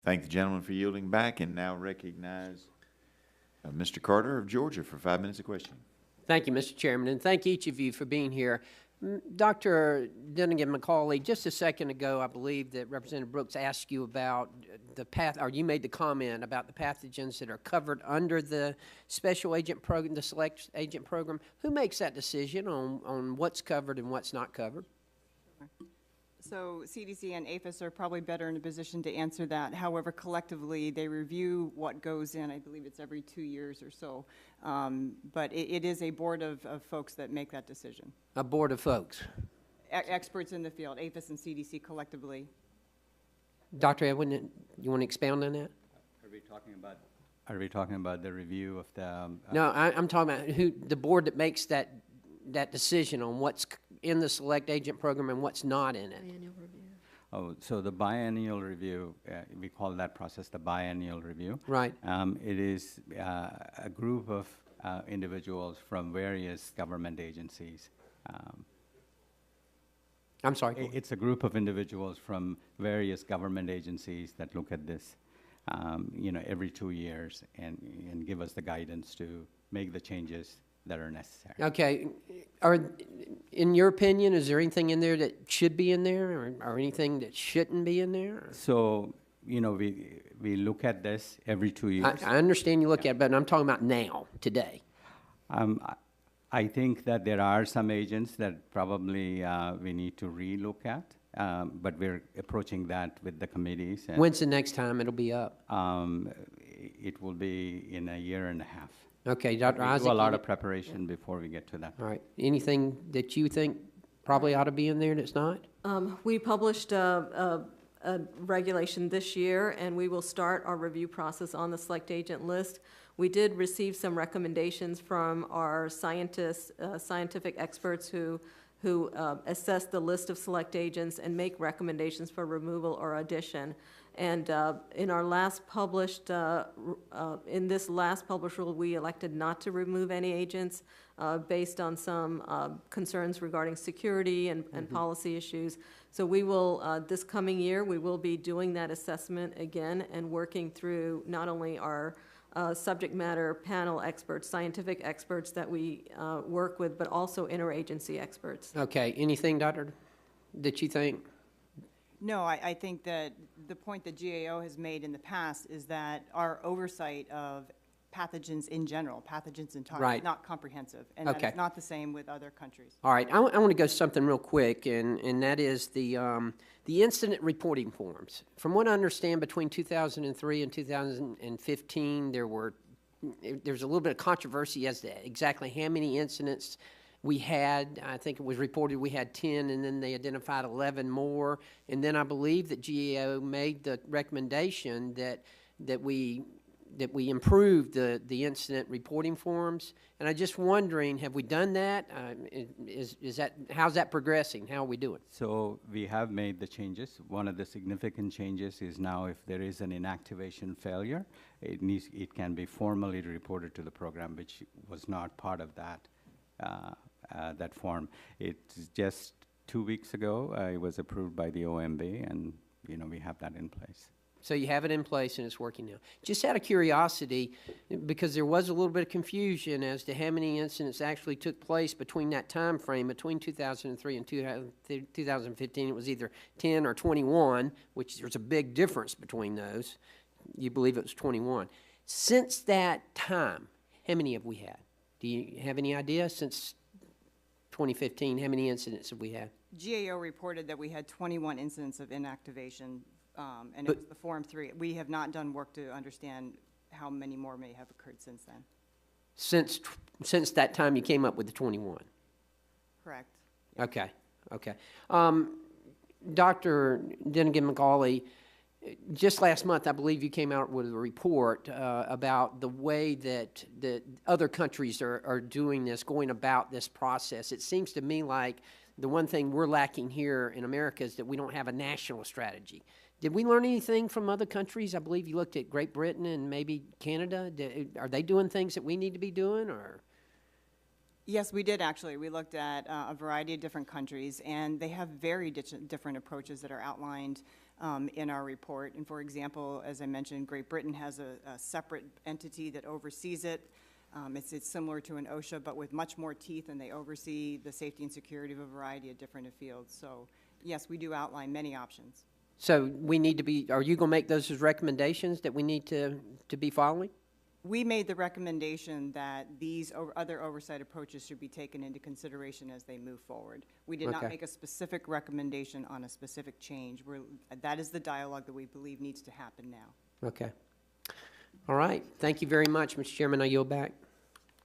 Thank the gentleman for yielding back, and now recognize Mr. Carter of Georgia for 5 minutes of questioning. Thank you, Mr. Chairman, and thank each of you for being here. Dr. Dunnigan-McCauley, just a second ago, I believe that Representative Brooks asked you about the or you made the comment about the pathogens that are covered under the special agent program, the select agent program. Who makes that decision on what's covered and what's not covered? So CDC and APHIS are probably better in a position to answer that. However, collectively, they review what goes in. I believe it's every 2 years or so. But it is a board of folks that make that decision. A board of folks. Experts in the field, APHIS and CDC collectively. Dr. Edwin, you want to expound on that? Are we talking about the review of the? No, I'm talking about the board that makes that decision on what's in the select agent program and what's not in it. Oh, so the biennial review, we call that process the biennial review. Right. It is a group of individuals from various government agencies. I'm sorry. It's a group of individuals from various government agencies that look at this, every 2 years and give us the guidance to make the changes that are necessary. Okay. In your opinion, is there anything in there that should be in there or anything that shouldn't be in there? So, we look at this every 2 years. I understand you look at it, but I'm talking about now, today. I think that there are some agents that probably we need to relook at, but we're approaching that with the committees. And, When's the next time it'll be up? it will be in a year and a half. Okay, Dr. We Isaac. do a lot of preparation before we get to that. All right. Anything that you think probably ought to be in there that's not? We published a regulation this year, and we will start our review process on the select agent list. We did receive some recommendations from our scientists, scientific experts who assess the list of select agents and make recommendations for removal or addition. And in our last published, in this last published rule, we elected not to remove any agents based on some concerns regarding security and policy issues. So we will, this coming year, we will be doing that assessment again and working through not only our subject matter panel experts, scientific experts that we work with, but also interagency experts. Okay. Anything, Doctor, that you think? No, I think that the point that GAO has made in the past is that our oversight of pathogens in general, pathogens and toxins, Right. is not comprehensive. And Okay. that is not the same with other countries. All right. I want to go something real quick, and that is the incident reporting forms. From what I understand, between 2003 and 2015, there's a little bit of controversy as to exactly how many incidents we had. I think it was reported we had 10, and then they identified 11 more. And then I believe that GAO made the recommendation that we improved the incident reporting forms. And I'm just wondering, have we done that? How's that progressing? How are we doing? So we have made the changes. One of the significant changes is now if there is an inactivation failure, it can be formally reported to the program, which was not part of that form. It's just 2 weeks ago, it was approved by the OMB, and we have that in place. So you have it in place and it's working now. Just out of curiosity, because there was a little bit of confusion as to how many incidents actually took place between that time frame, between 2003 and 2015, it was either 10 or 21, which there's a big difference between those. You believe it was 21. Since that time, how many have we had? Do you have any idea? Since 2015, how many incidents have we had? GAO reported that we had 21 incidents of inactivation, and it was the Form 3. We have not done work to understand how many more may have occurred since then. Since that time you came up with the 21? Correct. Okay. Dr. Dunnigan-McCauley, just last month, I believe you came out with a report about the way that other countries are doing this, going about this process. It seems to me like the one thing we're lacking here in America is that we don't have a national strategy. Did we learn anything from other countries? I believe you looked at Great Britain and maybe Canada. Are they doing things that we need to be doing, or? Yes, we did actually. We looked at a variety of different countries, and they have very different approaches that are outlined in our report. And for example, as I mentioned, Great Britain has a separate entity that oversees it. It's similar to an OSHA, but with much more teeth, and they oversee the safety and security of a variety of different fields. So yes, we do outline many options. So we need to be, are you going to make those as recommendations that we need to be following? We made the recommendation that these other oversight approaches should be taken into consideration as they move forward. We did not Okay. make a specific recommendation on a specific change. That is the dialogue that we believe needs to happen now. Okay. All right. Thank you very much, Mr. Chairman. I yield back.